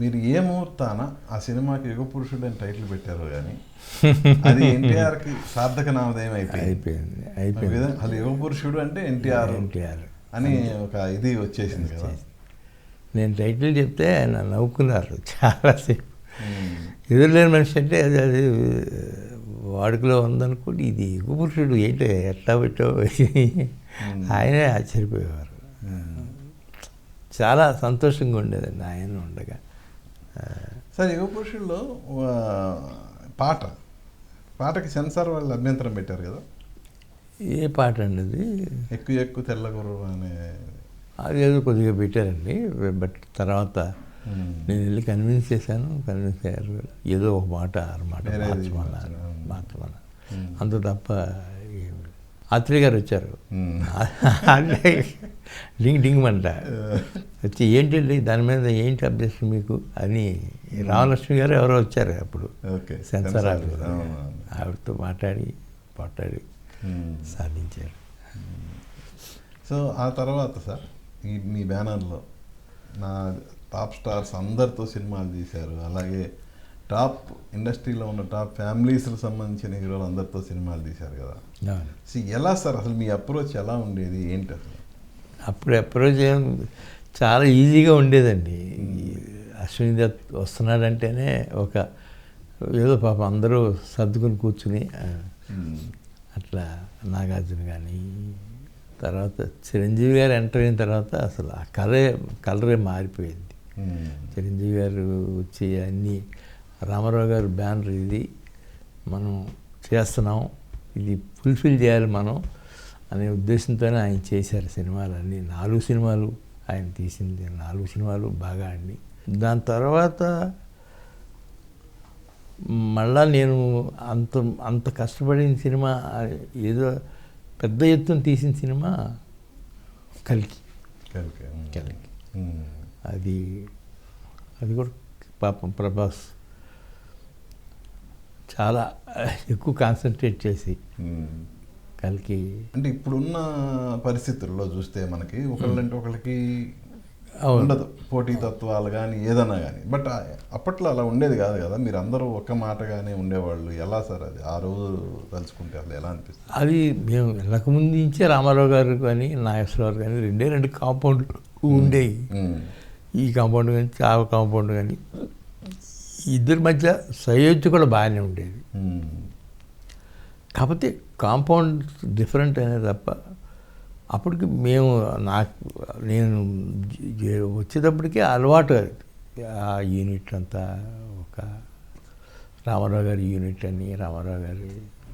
మీరు ఏ ముహూర్తాన ఆ సినిమాకి యుగ పురుషుడు అని టైటిల్ పెట్టారు కానీ అది ఎన్టీఆర్కి సార్థక నామధేయం అయిపోయింది. అది యుగ పురుషుడు అంటే ఎన్టీఆర్ అని ఒక ఇది వచ్చేసింది కదా. నేను టైటిల్ చెప్తే ఆయన నవ్వుకున్నారు చాలాసేపు. ఎదురులేని మనిషి అంటే అది వాడుకలో ఉందనుకోండి, ఇది యుగ పురుషుడు ఏంటి ఎట్లా పెట్టావు ఆయనే ఆశ్చర్యపోయేవారు. చాలా సంతోషంగా ఉండేదండి ఆయన ఉండగా. సార్ యుగ పురుషుల్లో పాటకి సెన్సార్ వాళ్ళు అభ్యంతరం పెట్టారు కదా. ఏ పాట అండి అది? ఎక్కువ తెల్లగుర్రం అనే అదేదో కొద్దిగా పెట్టారండి. బట్ తర్వాత నేను వెళ్ళి కన్విన్స్ అయ్యారు. ఏదో ఒక మాట అరమాట మార్చమన్నా అంత తప్ప. ఆత్రేయ గారు వచ్చారు, డింగ్ డింగ్ అంట వచ్చి ఏంటండి దాని మీద ఏంటి అబ్జెక్షన్ మీకు అని రామలక్ష్మి గారు ఎవరో వచ్చారు అప్పుడు సెన్సార్ ఆవిడతో మాట్లాడి సాధించారు. సో ఆ తర్వాత సార్ మీ బ్యానర్లో నా టాప్ స్టార్స్ అందరితో సినిమాలు తీశారు. అలాగే టాప్ ఇండస్ట్రీలో ఉన్న టాప్ ఫ్యామిలీస్కి సంబంధించిన హీరోలు అందరితో సినిమాలు తీశారు కదా. సో ఎలా సార్ అసలు మీ అప్రోచ్ ఎలా ఉండేది ఏంటి అసలు? అప్పుడు అప్రోచ్ చాలా ఈజీగా ఉండేదండి. అశ్విని దత్ వస్తున్నాడంటేనే ఒక ఏదో పాప అందరూ సర్దుకుని కూర్చుని అట్లా. నాగార్జున కానీ తర్వాత చిరంజీవి గారు ఎంటర్ అయిన తర్వాత అసలు ఆ కలరే మారిపోయింది. చిరంజీవి గారు వచ్చి అన్నీ రామారావు గారు బ్యానర్ ఇది మనం చేస్తున్నాం, ఇది ఫుల్ఫిల్ చేయాలి మనం అనే ఉద్దేశంతోనే ఆయన చేశారు సినిమాలన్నీ. 4 సినిమాలు ఆయన తీసింది, 4 సినిమాలు బాగా అండి. దాని తర్వాత మళ్ళా నేను అంత కష్టపడిన సినిమా ఏదో పెద్ద ఎత్తున తీసిన సినిమా కల్కి. అది కూడా పాపం ప్రభాస్ చాలా ఎక్కువ కాన్సన్ట్రేట్ చేసి కల్కి. అంటే ఇప్పుడున్న పరిస్థితుల్లో చూస్తే మనకి ఒకళ్ళంటే ఒకళ్ళకి ఉండదు పోటీ తత్వాలు కానీ ఏదన్నా కానీ. బట్ అప్పట్లో అలా ఉండేది కాదు కదా, మీరు అందరూ ఒక్క మాటగానే ఉండేవాళ్ళు. ఎలా సార్ అది ఆ రోజు తలుచుకుంటే అసలు ఎలా అనిపిస్తుంది? అది మేము వెళ్ళకముందు నుంచే రామారావు గారు కానీ నాగేశ్వరరావు కానీ 2 కాంపౌండ్ ఉండేవి. ఈ కాంపౌండ్ కానీ ఆ కాంపౌండ్ కానీ ఇద్దరి మధ్య సయోధ్య కూడా బాగానే ఉండేది. కాకపోతే కాంపౌండ్ డిఫరెంట్ అనేది తప్ప అప్పటికి నేను వచ్చేటప్పటికే అలవాటు ఆ యూనిట్ అంతా. ఒక రామారావు గారి యూనిట్ అని, రామారావు గారి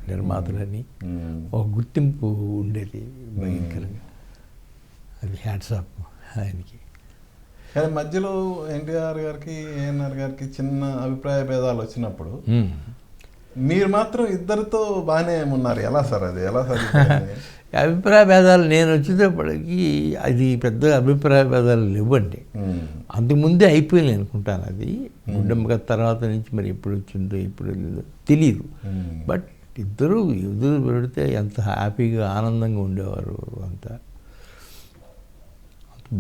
నిర్మాతలని ఒక గుర్తింపు ఉండేది భయంకరంగా. అది హ్యాట్స్ ఆఫ్ ఆయనకి. కానీ మధ్యలో ఎన్టీఆర్ గారికి ఏఎన్ఆర్ గారికి చిన్న అభిప్రాయ భేదాలు వచ్చినప్పుడు మీరు మాత్రం ఇద్దరితో బాగానే ఉన్నారు. ఎలా సార్ అది ఎలా సార్? అభిప్రాయ భేదాలు నేను వచ్చేటప్పటికి అది పెద్ద అభిప్రాయ భేదాలు లేవండి. అంతకుముందే అయిపోయింది అనుకుంటాను. అది గుండెమ్మ తర్వాత నుంచి మరి ఎప్పుడు వచ్చిందో ఇప్పుడు తెలియదు. బట్ ఇద్దరు ఎదురు పెడితే ఎంత హ్యాపీగా ఆనందంగా ఉండేవారు. అంతా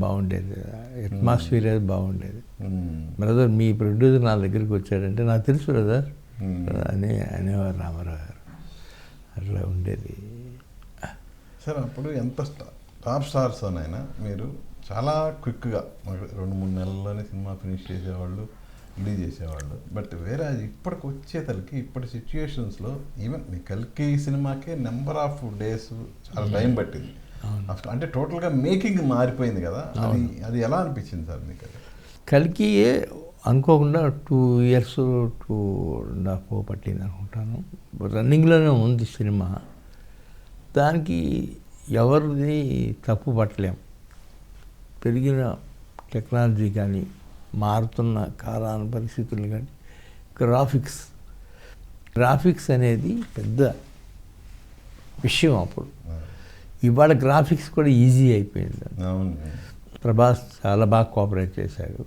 బాగుండేది, అట్మాస్ఫియర్ అది బాగుండేది. బ్రదర్ మీ ప్రొడ్యూసర్ నా దగ్గరికి వచ్చాడంటే నాకు తెలుసు బ్రదర్ అనేవారు రామారావు గారు. అట్లా ఉండేది సార్. అప్పుడు ఎంత టాప్ స్టార్స్తోనైనా మీరు చాలా క్విక్గా 2-3 నెలల్లోనే సినిమా ఫినిష్ చేసేవాళ్ళు, రిలీజ్ చేసేవాళ్ళు. బట్ వేరే అది ఇప్పటికి వచ్చేతలకి ఇప్పటి సిచ్యుయేషన్స్లో ఈవెన్ మీ కల్కి సినిమాకే నెంబర్ ఆఫ్ డేస్ చాలా టైం పట్టింది. అంటే టోటల్గా మేకింగ్ మారిపోయింది కదా. అది ఎలా అనిపించింది సార్ మీకు? కల్కి అనుకోకుండా 2 years 2.5 పట్టింది అనుకుంటాను. రన్నింగ్లోనే ఉంది సినిమా. దానికి ఎవరిది తప్పు పట్టలేం. పెరిగిన టెక్నాలజీ కానీ, మారుతున్న కాలాన పరిస్థితులు కానీ, గ్రాఫిక్స్ అనేది పెద్ద విషయం అప్పుడు. ఇవాళ గ్రాఫిక్స్ కూడా ఈజీ అయిపోయింది. ప్రభాస్ చాలా బాగా కోఆపరేట్ చేశాడు.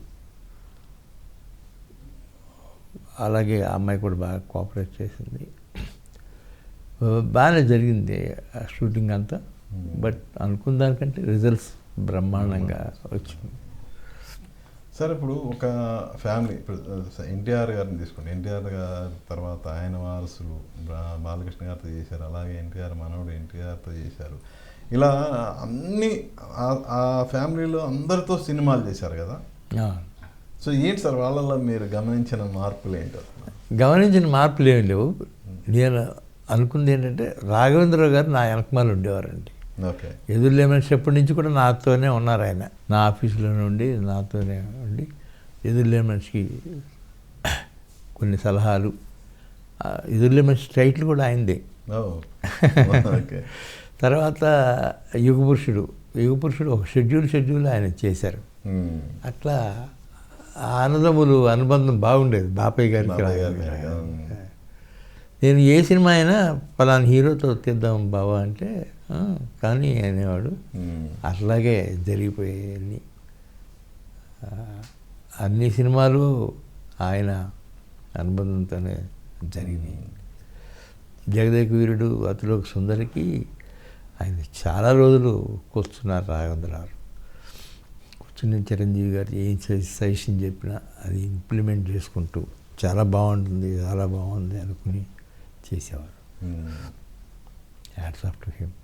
అలాగే ఆ అమ్మాయి కూడా బాగా కోఆపరేట్ చేసింది. బాగానే జరిగింది షూటింగ్ అంతా. బట్ అనుకున్న దానికంటే రిజల్ట్స్ బ్రహ్మాండంగా వచ్చింది. సార్ ఇప్పుడు ఒక ఫ్యామిలీ ఇప్పుడు ఎన్టీఆర్ గారిని తీసుకోండి. ఎన్టీఆర్ గారి తర్వాత ఆయన వారసులు బాలకృష్ణ గారితో చేశారు, అలాగే ఎన్టీఆర్ మనవడు ఎన్టీఆర్తో చేశారు. ఇలా అన్ని ఆ ఫ్యామిలీలో అందరితో సినిమాలు చేశారు కదా. సో ఏంటి సార్ వాళ్ళలో మీరు గమనించిన మార్పులు ఏంటో? గమనించిన మార్పులు ఏమి లేవు. నేను అనుకుంది ఏంటంటే రాఘవేంద్రరావు గారు నా వెనకమాల ఉండేవారండి. ఓకే. ఎదురులే మనిషి ఎప్పటి నుంచి కూడా నాతోనే ఉన్నారు. ఆయన నా ఆఫీసులో నుండి నాతోనే ఉండి ఎదురులే మనిషికి కొన్ని సలహాలు, ఎదురులే మనిషి టైటిల్ కూడా ఆయనదే. ఓకే. తర్వాత యుగపురుషుడు ఒక షెడ్యూల్ ఆయన చేశారు. అట్లా అన్నదమ్ములు అనుబంధం బాగుండేది. బాపయ్య గారికి నేను ఏ సినిమా అయినా పలానా హీరోతో తీద్దాం బావా అంటే కానీ అనేవాడు. అట్లాగే జరిగిపోయాయి అన్ని సినిమాలు ఆయన అనుబంధంతోనే జరిగినాయి. జగదేక వీరుడు, అతిలోక సుందరికి ఆయన చాలా రోజులు కూర్చున్నారు రాఘవేంద్రరావు. కూర్చుని చిరంజీవి గారు ఏం సజెషన్ చెప్పినా అది ఇంప్లిమెంట్ చేసుకుంటూ చాలా బాగుంది అనుకుని చేసేవారు. Hats off to him.